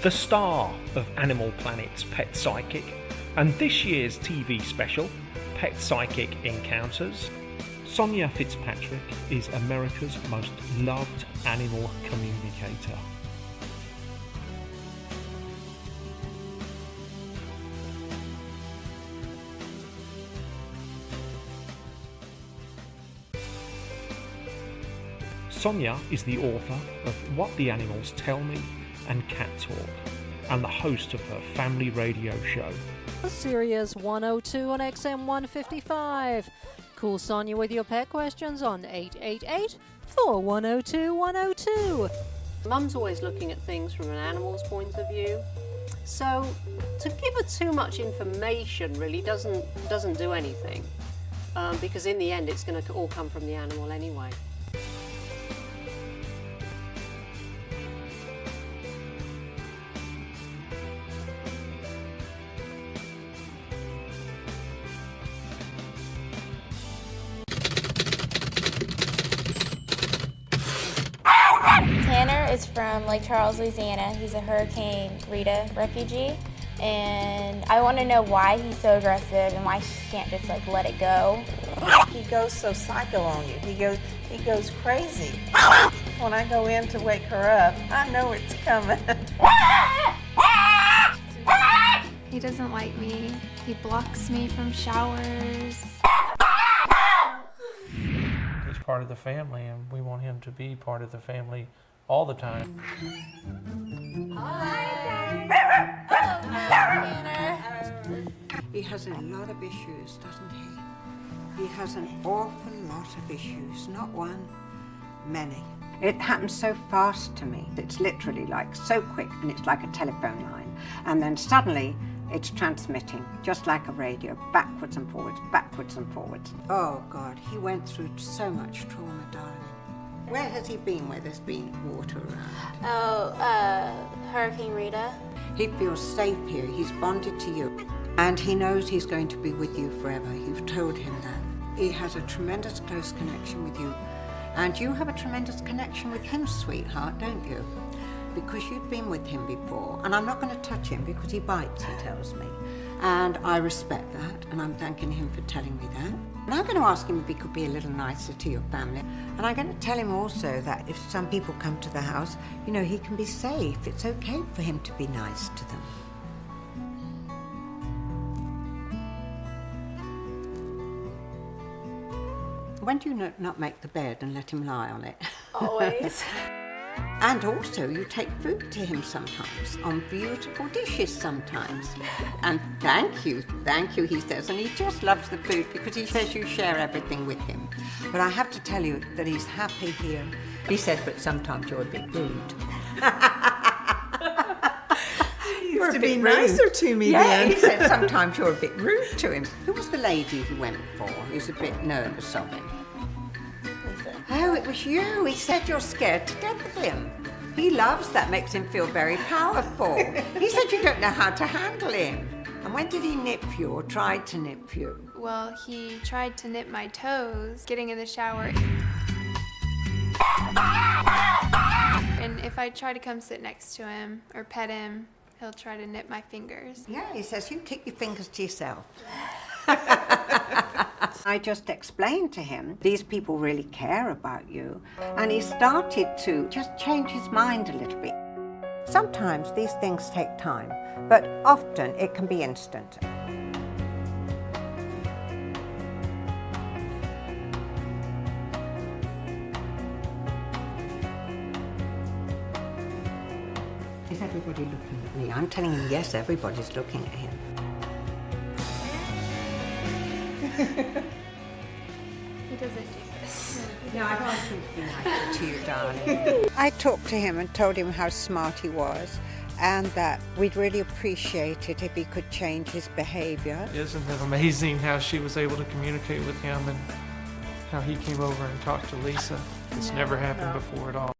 the star of Animal Planet's Pet Psychic, and this year's TV special, Pet Psychic Encounters. Sonia Fitzpatrick is America's most loved animal communicator. Sonia is the author of What the Animals Tell Me and Cat Talk, and the host of her family radio show. Sirius 102 on XM 155. Call Sonia with your pet questions on 888-410-2-102. Mum's always looking at things from an animal's point of view. So to give her too much information really doesn't do anything. Because in the end it's going to all come from the animal anyway. Tanner is from Lake Charles, Louisiana. He's a Hurricane Rita refugee, and I want to know why he's so aggressive and why she can't just let it go. He goes so psycho on you. He goes crazy. When I go in to wake her up, I know it's coming. He doesn't like me. He blocks me from showers. He's part of the family, and we want him to be part of the family all the time. He has a lot of issues, doesn't he? He has an awful lot of issues, not one, many. It happens so fast to me. It's literally like so quick, and it's like a telephone line. And then suddenly it's transmitting, just like a radio, backwards and forwards, backwards and forwards. Oh God, he went through so much trauma, darling. Where has he been where there's been water around? Oh, Hurricane Rita. He feels safe here, he's bonded to you. And he knows he's going to be with you forever. You've told him that. He has a tremendous close connection with you. And you have a tremendous connection with him, sweetheart, don't you? Because you've been with him before. And I'm not going to touch him because he bites, he tells me. And I respect that, and I'm thanking him for telling me that. And I'm going to ask him if he could be a little nicer to your family. And I'm going to tell him also that if some people come to the house, you know, he can be safe. It's okay for him to be nice to them. When do you not make the bed and let him lie on it? Always. And also you take food to him sometimes, on beautiful dishes sometimes. And thank you, he says, and he just loves the food because he says you share everything with him. But I have to tell you that he's happy here. He said, but sometimes you're a bit rude. You're a bit nicer to me then. He said sometimes you're a bit rude to him. Who was the lady he went for? He was a bit nervous of him. Oh, it was you. He said you're scared to death of him. He loves that, makes him feel very powerful. He said you don't know how to handle him. And when did he nip you or tried to nip you? Well, he tried to nip my toes, getting in the shower. And if I try to come sit next to him or pet him, he'll try to nip my fingers. Yeah, he says, you keep your fingers to yourself. I just explained to him, these people really care about you. And he started to just change his mind a little bit. Sometimes these things take time, but often it can be instant. Is everybody looking at me? I'm telling him, yes, everybody's looking at him. He doesn't do this. No, I don't want him to be nicer to you, darling. I talked to him and told him how smart he was and that we'd really appreciate it if he could change his behavior. Isn't it amazing how she was able to communicate with him and how he came over and talked to Lisa? It's never happened before at all.